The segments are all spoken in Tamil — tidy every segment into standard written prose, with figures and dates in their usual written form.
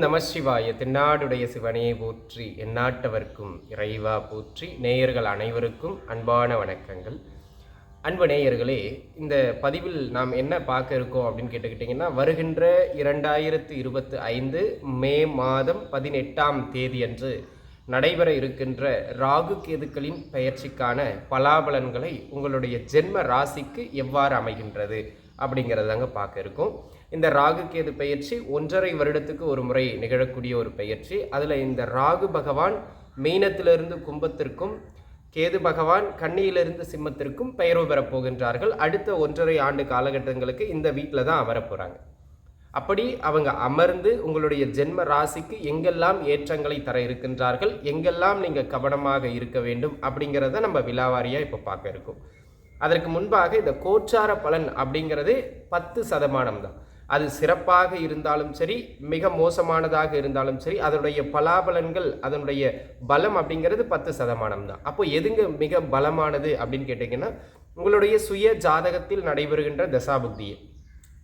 நம சிவாய. தென்னாடுடைய சிவனே போற்றி, எந்நாட்டவர்க்கும் இறைவா போற்றி. நேயர்கள் அனைவருக்கும் அன்பான வணக்கங்கள். அன்பு நேயர்களே, இந்த பதிவில் நாம் என்ன பார்க்க இருக்கோம் அப்படின்னு கேட்டுக்கிட்டிங்கன்னா, வருகின்ற 2025 மே மாதம் 18ஆம் தேதி அன்று நடைபெற இருக்கின்ற ராகு கேதுக்களின் பெயர்ச்சிக்கான பலாபலன்களை உங்களுடைய ஜென்ம ராசிக்கு எவ்வாறு அமைகின்றது அப்படிங்கிறதாங்க பார்க்க இருக்கும். இந்த ராகு கேது பெயர்ச்சி 1.5 வருடத்துக்கு ஒரு முறை நிகழக்கூடிய ஒரு பெயர்ச்சி. அதில் இந்த ராகு பகவான் மீனத்திலிருந்து கும்பத்திற்கும், கேது பகவான் கன்னியிலிருந்து சிம்மத்திற்கும் பெயர்வு பெறப் போகின்றார்கள். அடுத்த 1.5 ஆண்டு காலகட்டங்களுக்கு இந்த வீட்டில் தான் அமரப் போகிறாங்க. அப்படி அவங்க அமர்ந்து உங்களுடைய ஜென்ம ராசிக்கு எங்கெல்லாம் ஏற்றங்களை தர இருக்கின்றார்கள், எங்கெல்லாம் நீங்கள் கவனமாக இருக்க வேண்டும் அப்படிங்கிறத நம்ம விலாவாரியாக இப்போ பார்க்க இருக்கோம். அதற்கு முன்பாக இந்த கோச்சார பலன் அப்படிங்கிறது 10% தான். அது சிறப்பாக இருந்தாலும் சரி, மிக மோசமானதாக இருந்தாலும் சரி, அதனுடைய பலாபலன்கள், அதனுடைய பலம் அப்படிங்கிறது 10% தான். அப்போ எதுங்க மிக பலமானது அப்படின்னு கேட்டிங்கன்னா, உங்களுடைய சுய ஜாதகத்தில் நடைபெறுகின்ற தசாபுக்தியை.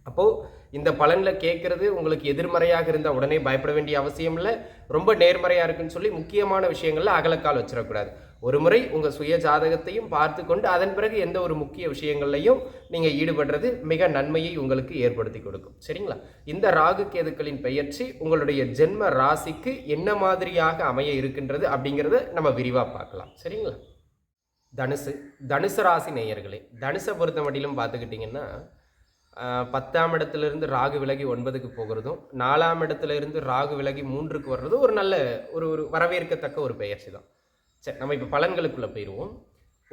அப்போது இந்த பலனில் கேட்குறது உங்களுக்கு எதிர்மறையாக இருந்தால் உடனே பயப்பட வேண்டிய அவசியம் இல்லை. ரொம்ப நேர்மறையாக இருக்குன்னு சொல்லி முக்கியமான விஷயங்களில் அகலக்கால் வச்சிடக்கூடாது. ஒரு முறை உங்கள் சுய ஜாதகத்தையும் பார்த்து கொண்டு அதன் பிறகு எந்த ஒரு முக்கிய விஷயங்கள்லையும் நீங்கள் ஈடுபடுறது மிக நன்மையை உங்களுக்கு ஏற்படுத்தி கொடுக்கும். சரிங்களா? இந்த ராகு கேதுக்களின் பெயர்ச்சி உங்களுடைய ஜென்ம ராசிக்கு என்ன மாதிரியாக அமைய இருக்கின்றது அப்படிங்கிறத நம்ம விரிவாக பார்க்கலாம். சரிங்களா? தனுசு ராசி நேயர்களே, தனுசை பொறுத்த மட்டிலும் பார்த்துக்கிட்டிங்கன்னா, 10ஆம் இடத்துலேருந்து ராகு விலகி 9க்கு போகிறதும், 4ஆம் இடத்துலேருந்து ராகு விலகி 3க்கு வர்றதும் ஒரு நல்ல ஒரு வரவேற்கத்தக்க ஒரு பெயர்ச்சி தான். சரி, நம்ம இப்போ பலன்களுக்குள்ளே போயிடுவோம்.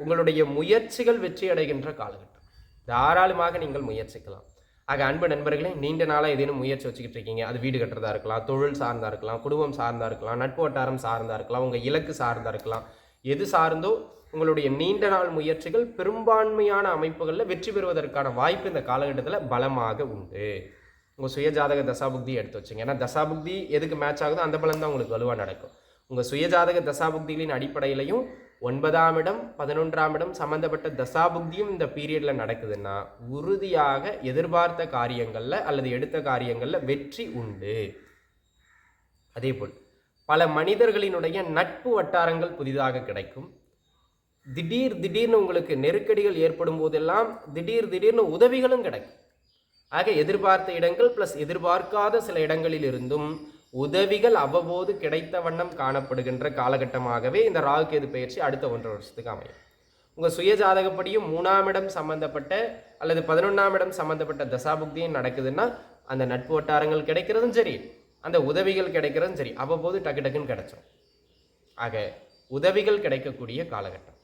உங்களுடைய முயற்சிகள் வெற்றி அடைகின்ற காலகட்டம். தாராளமாக நீங்கள் முயற்சிக்கலாம். ஆக அன்பு நண்பர்களே, நீண்ட நாளாக ஏதேனும் முயற்சி வச்சுக்கிட்டு இருக்கீங்க. அது வீடு கட்டுறதா இருக்கலாம், தொழில் சார்ந்தா இருக்கலாம், குடும்பம் சார்ந்தா இருக்கலாம், நட்பு வட்டாரம் சார்ந்தா இருக்கலாம், உங்கள் இலக்கு சார்ந்தா இருக்கலாம். எது சார்ந்தோ உங்களுடைய நீண்ட நாள் முயற்சிகள் பெரும்பான்மையான அமைப்புகளில் வெற்றி பெறுவதற்கான வாய்ப்பு இந்த காலகட்டத்தில் பலமாக உண்டு. உங்கள் சுய ஜாதக தசாபுக்தியை எடுத்து வச்சுங்க. ஏன்னா தசாபுக்தி எதுக்கு மேட்ச் ஆகுதோ அந்த பலன் தான் உங்களுக்கு வலுவாக நடக்கும். உங்கள் சுயஜாதக தசாபுக்திகளின் அடிப்படையிலையும் 9ஆம் இடம் 11ஆம் இடம் சம்மந்தப்பட்ட தசாபுக்தியும் இந்த பீரியடில் நடக்குதுன்னா உறுதியாக எதிர்பார்த்த காரியங்களில் அல்லது எடுத்த காரியங்களில் வெற்றி உண்டு. அதே போல் பல மனிதர்களினுடைய நட்பு வட்டாரங்கள் புதிதாக கிடைக்கும். திடீர்னு உங்களுக்கு நெருக்கடிகள் ஏற்படும் போதெல்லாம் திடீர்னு உதவிகளும் கிடைக்கும். ஆக எதிர்பார்த்த இடங்கள் ப்ளஸ் எதிர்பார்க்காத சில இடங்களில் இருந்தும் உதவிகள் அவ்வப்போது கிடைத்த வண்ணம் காணப்படுகின்ற காலகட்டமாகவே இந்த ராகு கேது பயிற்சி அடுத்த 1.5 வருஷத்துக்கு அமையும். உங்கள் சுய ஜாதகப்படியும் 3ஆம் இடம் சம்பந்தப்பட்ட அல்லது 11ஆம் இடம் சம்பந்தப்பட்ட தசாபுக்தியும் நடக்குதுன்னா அந்த நட்பு வட்டாரங்கள் கிடைக்கிறதும் சரி, அந்த உதவிகள் கிடைக்கிறதும் சரி, அவ்வப்போது டக்குன்னு கிடைச்சிடும். ஆக உதவிகள் கிடைக்கக்கூடிய காலகட்டம்.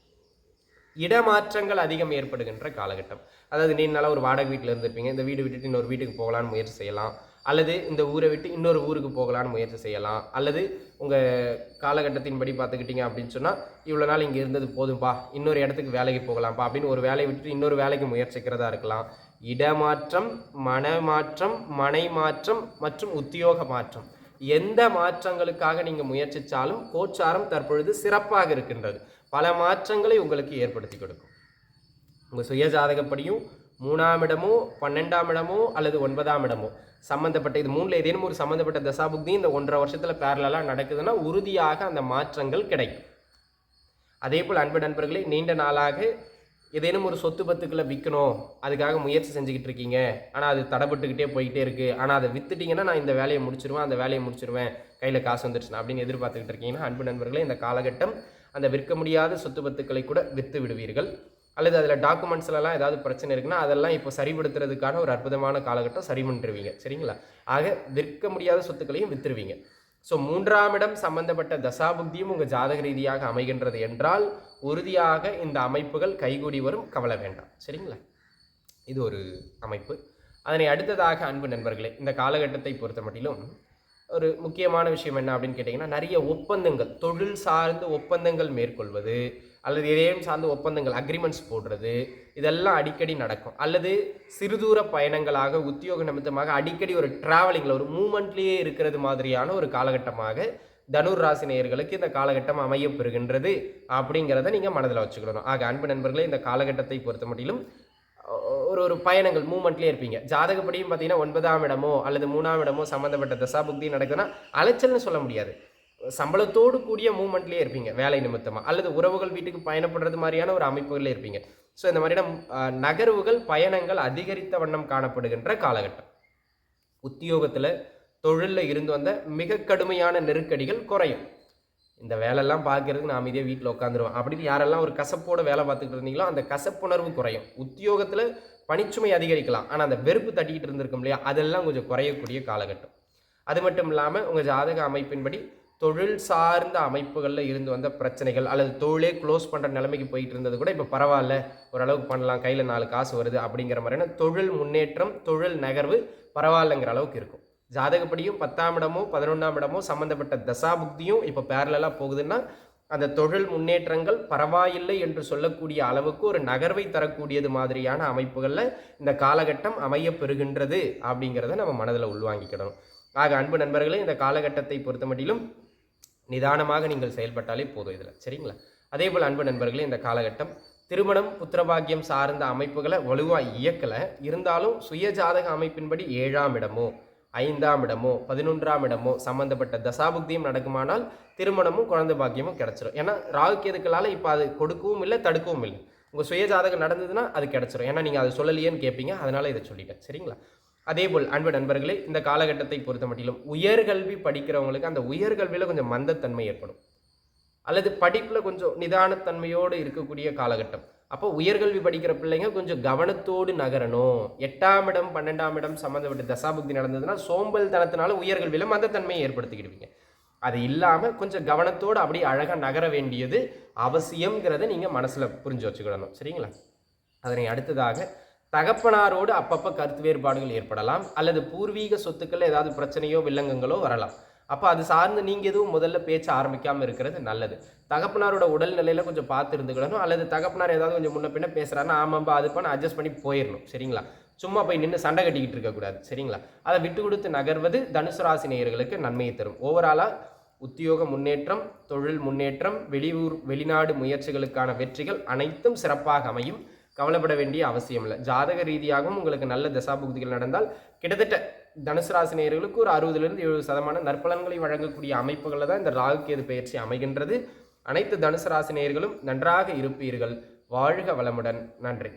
இடமாற்றங்கள் அதிகம் ஏற்படுகின்ற காலகட்டம். அதாவது நீண்ட ஒரு வாடகை வீட்டில் இருந்திருப்பீங்க, இந்த வீடு விட்டுட்டு இன்னொரு வீட்டுக்கு போகலான்னு முயற்சி செய்யலாம், அல்லது இந்த ஊரை விட்டு இன்னொரு ஊருக்கு போகலான்னு முயற்சி செய்யலாம், அல்லது உங்கள் காலகட்டத்தின்படி பார்த்துக்கிட்டிங்க அப்படின்னு சொன்னால் இவ்வளோ நாள் இங்கே இருந்தது போதும்பா, இன்னொரு இடத்துக்கு வேலைக்கு போகலாம்ப்பா அப்படின்னு ஒரு வேலையை விட்டுட்டு இன்னொரு வேலைக்கு முயற்சிக்கிறதா இருக்கலாம். இடமாற்றம், மனமாற்றம், மனை மாற்றம் மற்றும் உத்தியோக மாற்றம், எந்த மாற்றங்களுக்காக நீங்கள் முயற்சித்தாலும் கோச்சாரம் தற்பொழுது சிறப்பாக இருக்கின்றது. பல மாற்றங்களை உங்களுக்கு ஏற்படுத்தி கொடுக்கும். உங்கள் சுய ஜாதகப்படியும் 3ஆம் இடமோ 12ஆம் இடமோ அல்லது 9ஆம் இடமோ சம்மந்தப்பட்ட இது 3ல் ஏதேனும் ஒரு சம்மந்தப்பட்ட தசாபுக்தி இந்த 1.5 வருஷத்தில் பேரலாக நடக்குதுன்னா உறுதியாக அந்த மாற்றங்கள் கிடைக்கும். அதே போல் அன்பு நண்பர்களே, நீண்ட நாளாக ஏதேனும் ஒரு சொத்து பத்துக்களை விற்கணும், அதுக்காக முயற்சி செஞ்சுக்கிட்டு இருக்கீங்க, ஆனால் அது தடைப்பட்டுக்கிட்டே போய்கிட்டே இருக்குது, ஆனால் அதை விற்றுட்டிங்கன்னா நான் இந்த வேலையை முடிச்சிருவேன், அந்த வேலையை முடிச்சிருவேன், கையில் காசு வந்துடுச்சுன்னா அப்படின்னு எதிர்பார்த்துக்கிட்டு இருக்கீங்கன்னா அன்பு நண்பர்களே, இந்த காலகட்டம் அந்த விற்க முடியாத சொத்து பத்துக்களை கூட விற்று விடுவீர்கள். அல்லது அதில் டாக்குமெண்ட்ஸ்லாம் ஏதாவது பிரச்சனை இருக்குன்னா அதெல்லாம் இப்போ சரிபடுத்துறதுக்கான ஒரு அற்புதமான காலகட்டம், சரி பண்ணிடுவீங்க. சரிங்களா? ஆக விற்க முடியாத சொத்துக்களையும் விற்றுருவீங்க. ஸோ 3ஆம் இடம் சம்பந்தப்பட்ட தசாபுக்தியும் உங்கள் ஜாதக ரீதியாக அமைகின்றது என்றால் உறுதியாக இந்த அமைப்புகள் கைகூடி வரும், கவலை வேண்டாம். சரிங்களா? இது ஒரு அமைப்பு. அதனை அடுத்ததாக அன்பு நண்பர்களே, இந்த காலகட்டத்தை பொறுத்த மட்டிலும் ஒரு முக்கியமான விஷயம் என்ன அப்படின்னு கேட்டிங்கன்னா, நிறைய ஒப்பந்தங்கள், தொழில் சார்ந்து ஒப்பந்தங்கள் மேற்கொள்வது அல்லது எதையும் சார்ந்த ஒப்பந்தங்கள் அக்ரிமெண்ட்ஸ் போடுறது இதெல்லாம் அடிக்கடி நடக்கும். அல்லது சிறுதூர பயணங்களாக உத்தியோக நிமித்தமாக அடிக்கடி ஒரு ட்ராவலிங்கில் ஒரு மூமெண்ட்லேயே இருக்கிறது மாதிரியான ஒரு காலகட்டமாக தனுர் ராசி நேயர்களுக்கு இந்த காலகட்டம் அமைய பெறுகின்றது அப்படிங்கிறத நீங்கள் மனதில் வச்சுக்கணும். ஆக அன்பு நண்பர்களே, இந்த காலகட்டத்தை பொறுத்த மட்டிலும் ஒரு ஒரு பயணங்கள் மூமெண்ட்லேயே இருப்பீங்க. ஜாதகப்படியும் பார்த்தீங்கன்னா 9ஆம் இடமோ அல்லது 3ஆம் இடமோ சம்மந்தப்பட்ட தசாபுக்தி நடக்குதுன்னா அலைச்சல்னு சொல்ல முடியாது. சம்பளத்தோடு கூடிய மூமெண்ட்லேயே இருப்பீங்க வேலை நிமித்தமாக, அல்லது உறவுகள் வீட்டுக்கு பயணப்படுறது மாதிரியான ஒரு அமைப்புகளில் இருப்பீங்க. ஸோ இந்த மாதிரியான நகர்வுகள் பயணங்கள் அதிகரித்த வண்ணம் காணப்படுகின்ற காலகட்டம். உத்தியோகத்தில் தொழிலில் இருந்து வந்த மிக கடுமையான நெருக்கடிகள் குறையும். இந்த வேலையெல்லாம் பார்க்கறதுக்கு நான் இதே வீட்டில் உட்காந்துருவேன் அப்படின்னு யாரெல்லாம் ஒரு கசப்போட வேலை பார்த்துக்கிட்டு இருந்தீங்களோ அந்த கசப்புணர்வு குறையும். உத்தியோகத்தில் பணிச்சுமை அதிகரிக்கலாம், ஆனால் அந்த வெறுப்பு தட்டிக்கிட்டு இருந்திருக்கும் இல்லையா, அதெல்லாம் கொஞ்சம் குறையக்கூடிய காலகட்டம். அது மட்டும் இல்லாமல் உங்கள் ஜாதக அமைப்பின்படி தொழில் சார்ந்த அமைப்புகளில் இருந்து வந்த பிரச்சனைகள் அல்லது தொழிலே க்ளோஸ் பண்ணுற நிலைமைக்கு போயிட்டு இருந்தது கூட இப்போ பரவாயில்ல, ஓரளவுக்கு பண்ணலாம், கையில் 4 காசு வருது அப்படிங்கிற மாதிரியான தொழில் முன்னேற்றம், தொழில் நகர்வு பரவாயில்லைங்கிற அளவுக்கு இருக்கும். ஜாதகப்படியும் 10ஆம் இடமோ 11ஆம் இடமோ சம்மந்தப்பட்ட தசாபுக்தியும் இப்போ பேரலாக போகுதுன்னா அந்த தொழில் முன்னேற்றங்கள் பரவாயில்லை என்று சொல்லக்கூடிய அளவுக்கு ஒரு நகர்வை தரக்கூடியது மாதிரியான அமைப்புகளில் இந்த காலகட்டம் அமைய பெறுகின்றது அப்படிங்கிறத நம்ம மனதில் உள்வாங்கிக்கிடணும். ஆக அன்பு நண்பர்களே, இந்த காலகட்டத்தை பொறுத்த மட்டிலும் நிதானமாக நீங்கள் செயல்பட்டாலே போதும் இதில், சரிங்களா? அதே போல் அன்பு நண்பர்களே, இந்த காலகட்டம் திருமணம் புத்திரபாகியம் சார்ந்த அமைப்புகளை வலுவாக இயக்கலை, இருந்தாலும் சுய ஜாதக அமைப்பின்படி 7ஆம் இடமோ 5ஆம் இடமோ 11ஆம் இடமோ சம்மந்தப்பட்ட தசாபுக்தியும் நடக்குமானால் திருமணமும் குழந்தை பாக்கியமும் கிடச்சிரும். ஏன்னா ராகு கேதுக்களால் இப்போ அது கொடுக்கவும் இல்லை, தடுக்கவும் இல்லை. உங்கள் சுய ஜாதகம் நடந்ததுன்னா அது கிடச்சிரும். ஏன்னா நீங்கள் அது சொல்லலையேன்னு கேட்பீங்க, அதனால் இதை சொல்லிட்டேன், சரிங்களா? அதேபோல் அன்பு நண்பர்களே, இந்த காலகட்டத்தை பொறுத்த மட்டிலும் உயர்கல்வி படிக்கிறவங்களுக்கு அந்த உயர்கல்வியில் கொஞ்சம் மந்தத்தன்மை ஏற்படும், அல்லது படிப்பில் கொஞ்சம் நிதானத்தன்மையோடு இருக்கக்கூடிய காலகட்டம். அப்போ உயர்கல்வி படிக்கிற பிள்ளைங்க கொஞ்சம் கவனத்தோடு நகரணும். 8ஆம் இடம் 12ஆம் இடம் சம்மந்தப்பட்ட தசாபுக்தி நடந்ததுன்னா சோம்பல் தனத்தினால உயர்கல்வியில் மந்தத்தன்மையை ஏற்படுத்திக்கிடுவீங்க. அது இல்லாமல் கொஞ்சம் கவனத்தோடு அப்படியே அழகாக நகர வேண்டியது அவசியங்கிறத நீங்கள் மனசில் புரிஞ்சு வச்சுக்கிடணும், சரிங்களா? அதனை அடுத்ததாக தகப்பனாரோடு அப்பப்போ கருத்து வேறுபாடுகள் ஏற்படலாம், அல்லது பூர்வீக சொத்துக்கள் ஏதாவது பிரச்சனையோ வில்லங்கங்களோ வரலாம். அப்போ அது சார்ந்து நீங்கள் எதுவும் முதல்ல பேச்ச ஆரம்பிக்காமல் இருக்கிறது நல்லது. தகப்பனாரோட உடல்நிலையில் கொஞ்சம் பார்த்து இருந்துக்கிடணும், அல்லது தகப்பனார் ஏதாவது கொஞ்சம் முன்ன பின்ன பேசுகிறாருன்னா ஆமாம்பா அது பண்ண அட்ஜஸ்ட் பண்ணி போயிடணும், சரிங்களா? சும்மா போய் நின்று சண்டை கட்டிக்கிட்டு இருக்கக்கூடாது, சரிங்களா? அதை விட்டு கொடுத்து நகர்வது தனுசு ராசி நேயர்களுக்கு நன்மையை தரும். ஓவராலாக உத்தியோக முன்னேற்றம், தொழில் முன்னேற்றம், வெளிநாடு முயற்சிகளுக்கான வெற்றிகள் அனைத்தும் சிறப்பாக அமையும். கவலைப்பட வேண்டிய அவசியம் இல்லை. ஜாதக ரீதியாகவும் உங்களுக்கு நல்ல தசாபுக்திகள் நடந்தால் கிட்டத்தட்ட தனுசு ராசி நேயர்களுக்கு ஒரு 60லிருந்து 70% நற்பலன்களை வழங்கக்கூடிய அமைப்புகளில் தான் இந்த ராகு கேது பயிற்சி அமைகின்றது. அனைத்து தனுசு ராசி நேயர்களும் நன்றாக இருப்பீர்கள். வாழ்க வளமுடன். நன்றி.